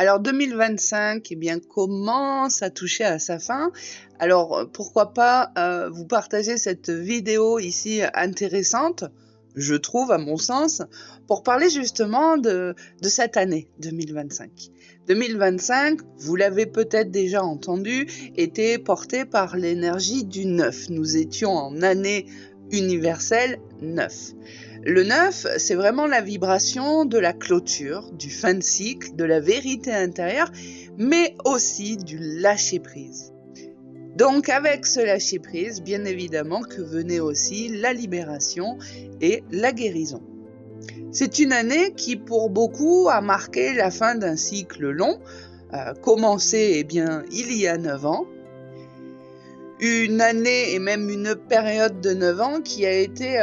Alors 2025, eh bien, commence à toucher à sa fin. Alors pourquoi pas vous partager cette vidéo ici intéressante, je trouve à mon sens, pour parler justement de cette année 2025. 2025, vous l'avez peut-être déjà entendu, était porté par l'énergie du 9. Nous étions en année universelle 9. Le 9, c'est vraiment la vibration de la clôture, du fin de cycle, de la vérité intérieure, mais aussi du lâcher-prise. Donc avec ce lâcher-prise, bien évidemment que venait aussi la libération et la guérison. C'est une année qui, pour beaucoup, a marqué la fin d'un cycle long, commencé il y a 9 ans. Une année et même une période de 9 ans qui a été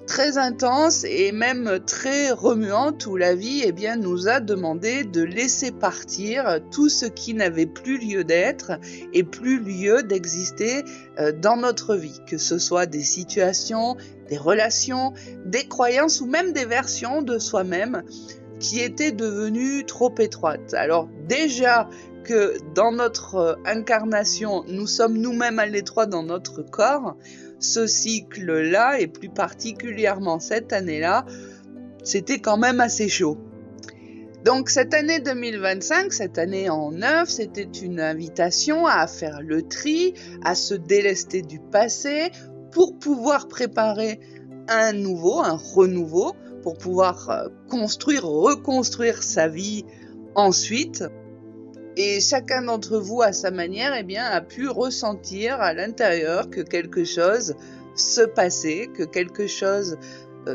très intense et même très remuante, où la vie nous a demandé de laisser partir tout ce qui n'avait plus lieu d'être et plus lieu d'exister dans notre vie, que ce soit des situations, des relations, des croyances ou même des versions de soi-même qui étaient devenues trop étroites. Alors déjà, que dans notre incarnation, nous sommes nous-mêmes à l'étroit dans notre corps, ce cycle-là, et plus particulièrement cette année-là, c'était quand même assez chaud. Donc cette année 2025, cette année en 9, c'était une invitation à faire le tri, à se délester du passé, pour pouvoir préparer un renouveau, pour pouvoir reconstruire sa vie ensuite. Et chacun d'entre vous, à sa manière, a pu ressentir à l'intérieur que quelque chose se passait, que quelque chose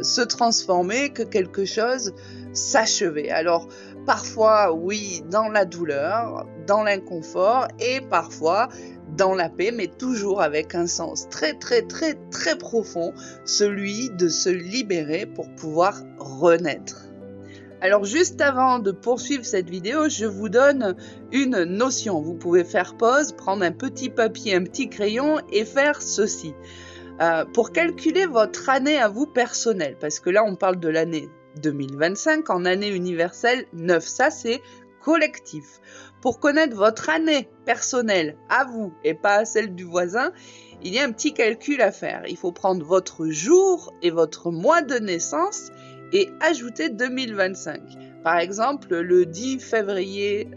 se transformait, que quelque chose s'achevait. Alors, parfois, oui, dans la douleur, dans l'inconfort, et parfois dans la paix, mais toujours avec un sens très, très, très, très profond, celui de se libérer pour pouvoir renaître. Alors juste avant de poursuivre cette vidéo, je vous donne une notion. Vous pouvez faire pause, prendre un petit papier, un petit crayon et faire ceci. Pour calculer votre année à vous personnelle, parce que là on parle de l'année 2025 en année universelle 9, ça c'est collectif. Pour connaître votre année personnelle à vous et pas à celle du voisin, il y a un petit calcul à faire. Il faut prendre votre jour et votre mois de naissance et ajouter 2025. Par exemple, le 10 février,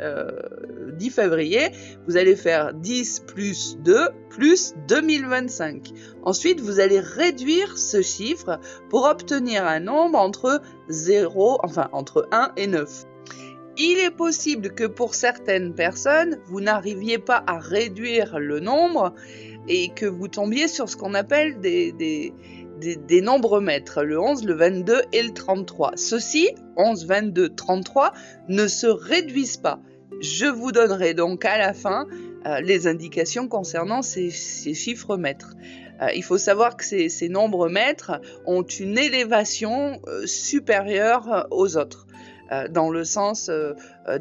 vous allez faire 10 plus 2 plus 2025. Ensuite, vous allez réduire ce chiffre pour obtenir un nombre entre 1 et 9. Il est possible que pour certaines personnes, vous n'arriviez pas à réduire le nombre et que vous tombiez sur ce qu'on appelle des nombres maîtres, le 11, le 22 et le 33. Ceux-ci, 11, 22, 33, ne se réduisent pas. Je vous donnerai donc à la fin les indications concernant ces chiffres maîtres. Il faut savoir que ces nombres maîtres ont une élévation supérieure aux autres, dans le sens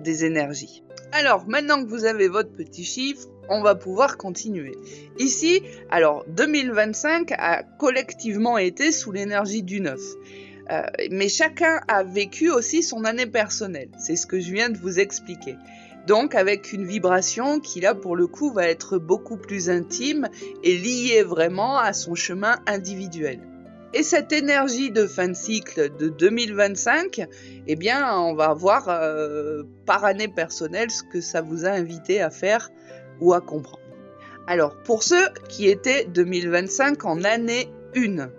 des énergies. Alors, maintenant que vous avez votre petit chiffre, on va pouvoir continuer. Ici, alors 2025 a collectivement été sous l'énergie du 9. Mais chacun a vécu aussi son année personnelle. C'est ce que je viens de vous expliquer. Donc avec une vibration qui là pour le coup va être beaucoup plus intime et liée vraiment à son chemin individuel. Et cette énergie de fin de cycle de 2025, on va voir par année personnelle ce que ça vous a invité à faire ou à comprendre. Alors, pour ceux qui étaient 2025 en année 1,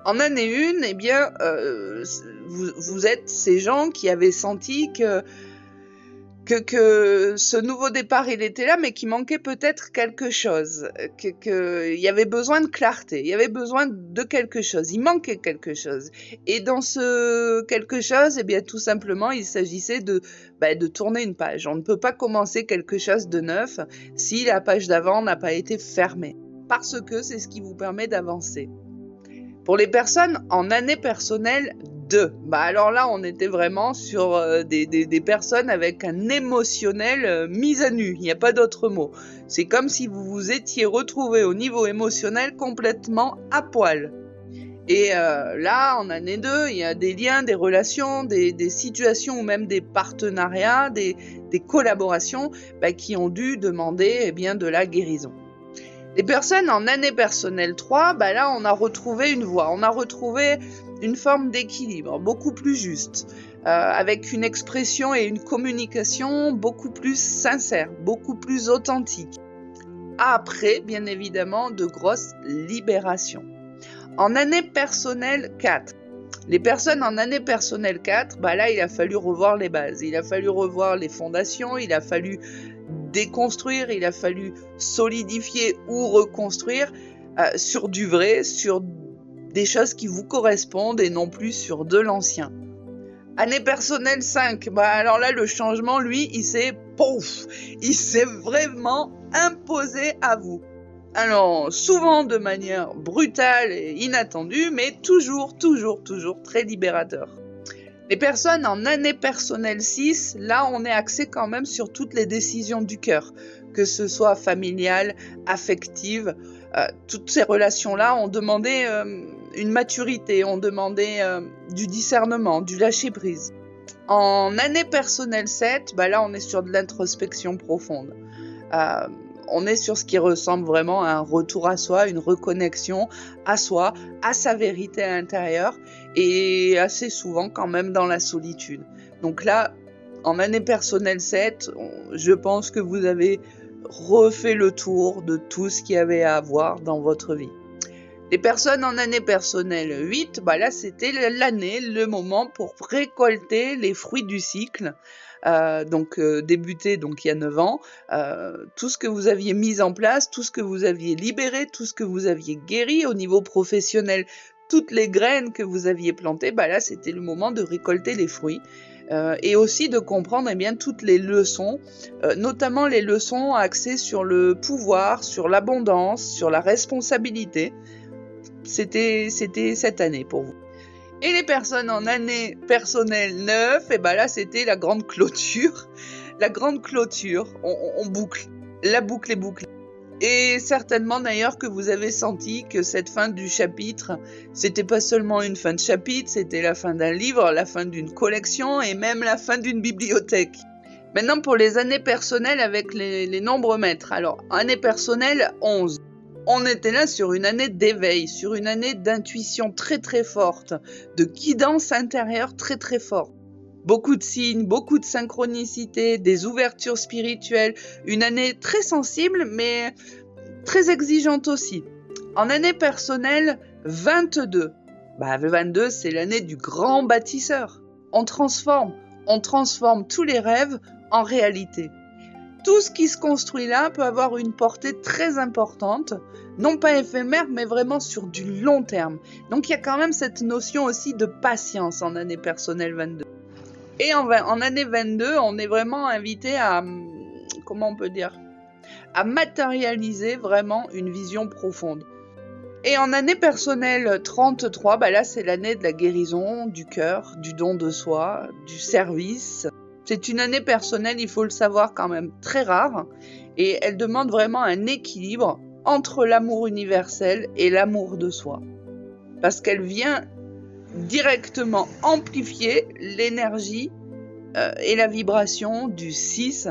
en année 1, vous êtes ces gens qui avaient senti que ce nouveau départ, il était là, mais qu'il manquait peut-être quelque chose, qu'il y avait besoin de clarté, il y avait besoin de quelque chose, il manquait quelque chose. Et dans ce quelque chose, tout simplement, il s'agissait de tourner une page. On ne peut pas commencer quelque chose de neuf si la page d'avant n'a pas été fermée, parce que c'est ce qui vous permet d'avancer. Pour les personnes en année personnelle 2, alors là on était vraiment sur des personnes avec un émotionnel mis à nu, il n'y a pas d'autre mot. C'est comme si vous vous étiez retrouvé au niveau émotionnel complètement à poil. Et là, en année 2, il y a des liens, des relations, des situations ou même des partenariats, des collaborations qui ont dû demander de la guérison. Les personnes en année personnelle 3, là, on a retrouvé une voie, on a retrouvé une forme d'équilibre beaucoup plus juste, avec une expression et une communication beaucoup plus sincère, beaucoup plus authentique. Après, bien évidemment, de grosses libérations. En année personnelle 4, les personnes en année personnelle 4, là, il a fallu revoir les bases, il a fallu revoir les fondations, il a fallu déconstruire, il a fallu solidifier ou reconstruire sur du vrai, sur des choses qui vous correspondent et non plus sur de l'ancien. Année personnelle 5, alors là, le changement, lui, il s'est vraiment imposé à vous. Alors, souvent de manière brutale et inattendue, mais toujours très libérateur. Les personnes en année personnelle 6, là, on est axé quand même sur toutes les décisions du cœur, que ce soit familiale, affective. Toutes ces relations-là ont demandé une maturité, ont demandé du discernement, du lâcher-prise. En année personnelle 7, là, on est sur de l'introspection profonde. On est sur ce qui ressemble vraiment à un retour à soi, une reconnexion à soi, à sa vérité intérieure et assez souvent quand même dans la solitude. Donc là, en année personnelle 7, je pense que vous avez refait le tour de tout ce qu'il y avait à avoir dans votre vie. Les personnes en année personnelle 8, là c'était l'année, le moment pour récolter les fruits du cycle. Débuté il y a 9 ans, tout ce que vous aviez mis en place, tout ce que vous aviez libéré, tout ce que vous aviez guéri au niveau professionnel, toutes les graines que vous aviez plantées, là c'était le moment de récolter les fruits. Et aussi de comprendre toutes les leçons, notamment les leçons axées sur le pouvoir, sur l'abondance, sur la responsabilité. C'était cette année pour vous. Et les personnes en année personnelle 9, là c'était la grande clôture. La grande clôture, on boucle, la boucle est bouclée. Et certainement d'ailleurs que vous avez senti que cette fin du chapitre, c'était pas seulement une fin de chapitre, c'était la fin d'un livre, la fin d'une collection et même la fin d'une bibliothèque. Maintenant pour les années personnelles avec les nombres maîtres. Alors, année personnelle 11. On était là sur une année d'éveil, sur une année d'intuition très très forte, de guidance intérieure très très forte. Beaucoup de signes, beaucoup de synchronicité, des ouvertures spirituelles, une année très sensible mais très exigeante aussi. En année personnelle 22, le 22 c'est l'année du grand bâtisseur. On transforme tous les rêves en réalité. Tout ce qui se construit là peut avoir une portée très importante, non pas éphémère, mais vraiment sur du long terme. Donc il y a quand même cette notion aussi de patience en année personnelle 22. Et en année 22, on est vraiment invité à matérialiser vraiment une vision profonde. Et en année personnelle 33, là c'est l'année de la guérison, du cœur, du don de soi, du service. C'est une année personnelle, il faut le savoir quand même, très rare, et elle demande vraiment un équilibre entre l'amour universel et l'amour de soi. Parce qu'elle vient directement amplifier l'énergie et la vibration du 6,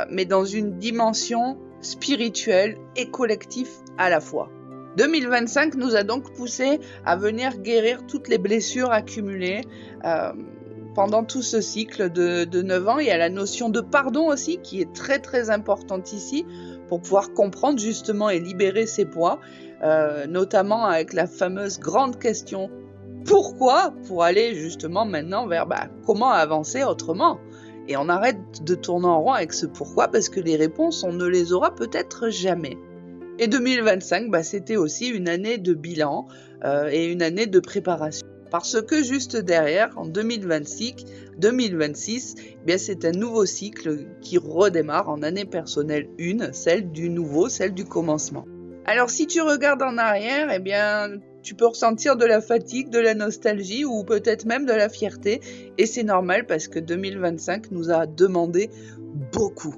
mais dans une dimension spirituelle et collective à la fois. 2025 nous a donc poussé à venir guérir toutes les blessures accumulées pendant tout ce cycle de 9 ans. Il y a la notion de pardon aussi qui est très très importante ici pour pouvoir comprendre justement et libérer ses poids, notamment avec la fameuse grande question pourquoi, pour aller justement maintenant vers comment avancer autrement. Et on arrête de tourner en rond avec ce pourquoi parce que les réponses on ne les aura peut-être jamais. Et 2025 c'était aussi une année de bilan et une année de préparation. Parce que juste derrière, en 2026, c'est un nouveau cycle qui redémarre en année personnelle 1, celle du nouveau, celle du commencement. Alors si tu regardes en arrière, tu peux ressentir de la fatigue, de la nostalgie ou peut-être même de la fierté. Et c'est normal parce que 2025 nous a demandé beaucoup.